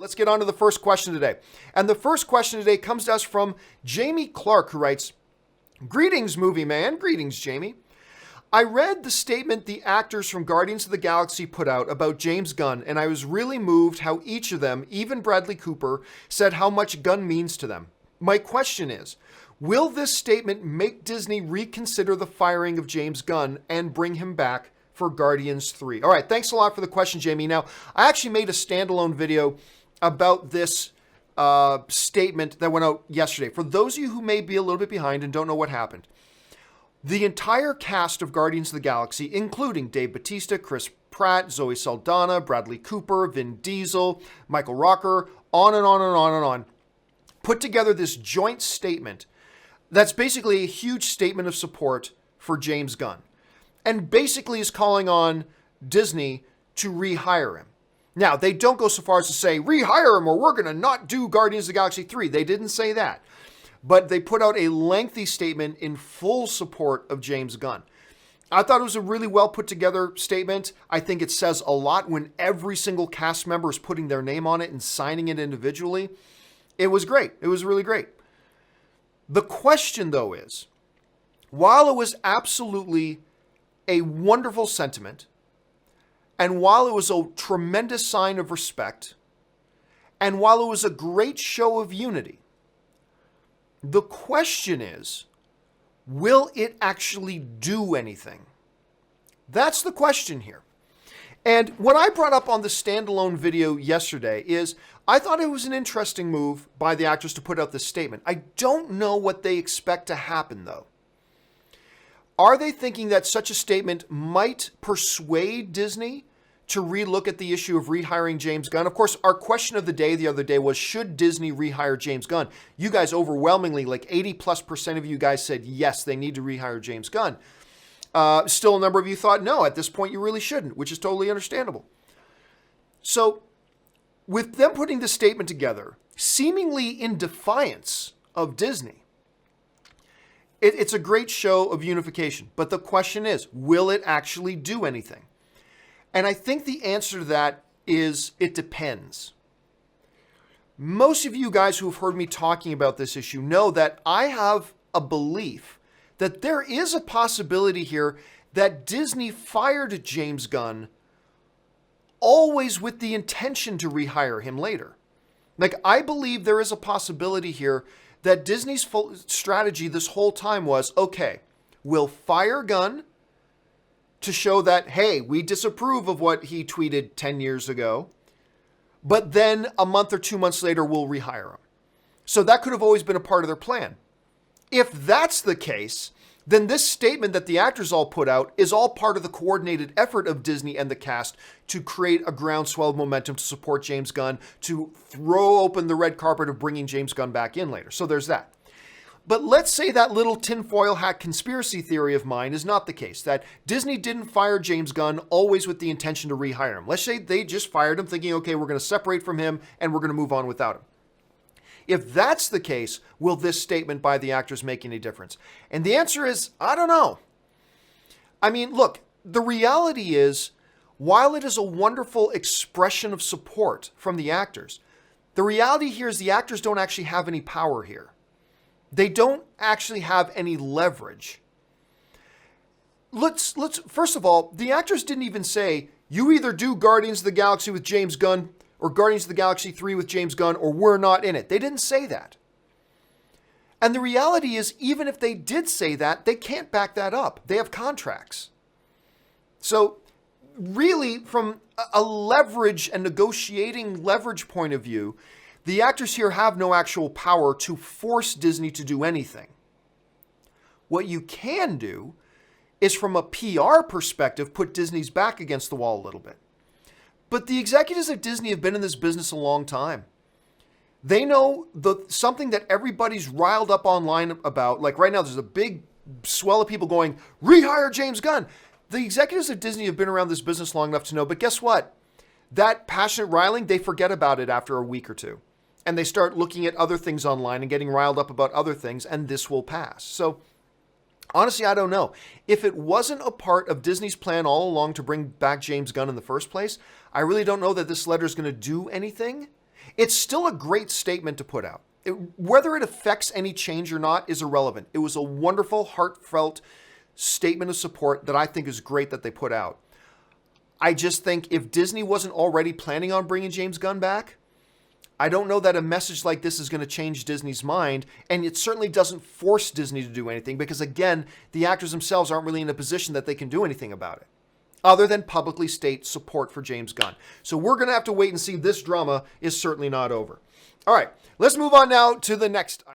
let's get on to the first question today. And the first question today comes to us from Jamie Clark, who writes, "Greetings, movie man." Greetings, Jamie. "I read the statement the actors from Guardians of the Galaxy put out about James Gunn, and I was really moved how each of them, even Bradley Cooper, said how much Gunn means to them. My question is, will this statement make Disney reconsider the firing of James Gunn and bring him back for Guardians 3? All right, thanks a lot for the question, Jamie. Now, I actually made a standalone video about this statement that went out yesterday. For those of you who may be a little bit behind and don't know what happened, the entire cast of Guardians of the Galaxy, including Dave Bautista, Chris Pratt, Zoe Saldana, Bradley Cooper, Vin Diesel, Michael Rooker, on and on and on and on, put together this joint statement that's basically a huge statement of support for James Gunn, and basically is calling on Disney to rehire him. Now, they don't go so far as to say, rehire him or we're going to not do Guardians of the Galaxy 3. They didn't say that. But they put out a lengthy statement in full support of James Gunn. I thought it was a really well put together statement. I think it says a lot when every single cast member is putting their name on it and signing it individually. It was great. It was really great. The question, though, is, while it was absolutely a wonderful sentiment, and while it was a tremendous sign of respect, and while it was a great show of unity, the question is, will it actually do anything? That's the question here. And what I brought up on the standalone video yesterday is I thought it was an interesting move by the actors to put out this statement. I don't know what they expect to happen, though. Are they thinking that such a statement might persuade Disney to relook at the issue of rehiring James Gunn? Of course, our question of the day the other day was, should Disney rehire James Gunn? You guys overwhelmingly, like 80+% of you guys said, yes, they need to rehire James Gunn. Still, a number of you thought, no, at this point you really shouldn't, which is totally understandable. So, with them putting this statement together, seemingly in defiance of Disney, it's a great show of unification. But the question is, will it actually do anything? And I think the answer to that is it depends. Most of you guys who have heard me talking about this issue know that I have a belief that there is a possibility here that Disney fired James Gunn always with the intention to rehire him later. Like, I believe there is a possibility here that Disney's full strategy this whole time was, okay, we'll fire Gunn to show that, hey, we disapprove of what he tweeted 10 years ago, but then a month or 2 months later, we'll rehire him. So that could have always been a part of their plan. If that's the case, then this statement that the actors all put out is all part of the coordinated effort of Disney and the cast to create a groundswell of momentum to support James Gunn, to throw open the red carpet of bringing James Gunn back in later. So there's that. But let's say that little tinfoil hat conspiracy theory of mine is not the case, that Disney didn't fire James Gunn always with the intention to rehire him. Let's say they just fired him thinking, okay, we're going to separate from him and we're going to move on without him. If that's the case, will this statement by the actors make any difference? And the answer is, I don't know. I mean, look, the reality is, while it is a wonderful expression of support from the actors, the reality here is the actors don't actually have any power here. They don't actually have any leverage. Let's first of all, the actors didn't even say, you either do Guardians of the Galaxy with James Gunn or Guardians of the Galaxy 3 with James Gunn, or we're not in it. They didn't say that. And the reality is, even if they did say that, they can't back that up. They have contracts. So really, from a leverage and negotiating leverage point of view, the actors here have no actual power to force Disney to do anything. What you can do is, from a PR perspective, put Disney's back against the wall a little bit. But the executives at Disney have been in this business a long time. They know something that everybody's riled up online about. Like right now, there's a big swell of people going, rehire James Gunn. The executives at Disney have been around this business long enough to know, but guess what? That passionate riling, they forget about it after a week or two. And they start looking at other things online and getting riled up about other things, and this will pass. So honestly, I don't know. If it wasn't a part of Disney's plan all along to bring back James Gunn in the first place, I really don't know that this letter is going to do anything. it's still a great statement to put out. Whether it affects any change or not is irrelevant. It was a wonderful, heartfelt statement of support that I think is great that they put out. I just think if Disney wasn't already planning on bringing James Gunn back, I don't know that a message like this is going to change Disney's mind, and it certainly doesn't force Disney to do anything because, again, the actors themselves aren't really in a position that they can do anything about it, other than publicly state support for James Gunn. So we're going to have to wait and see. This drama is certainly not over. All right, let's move on now to the next.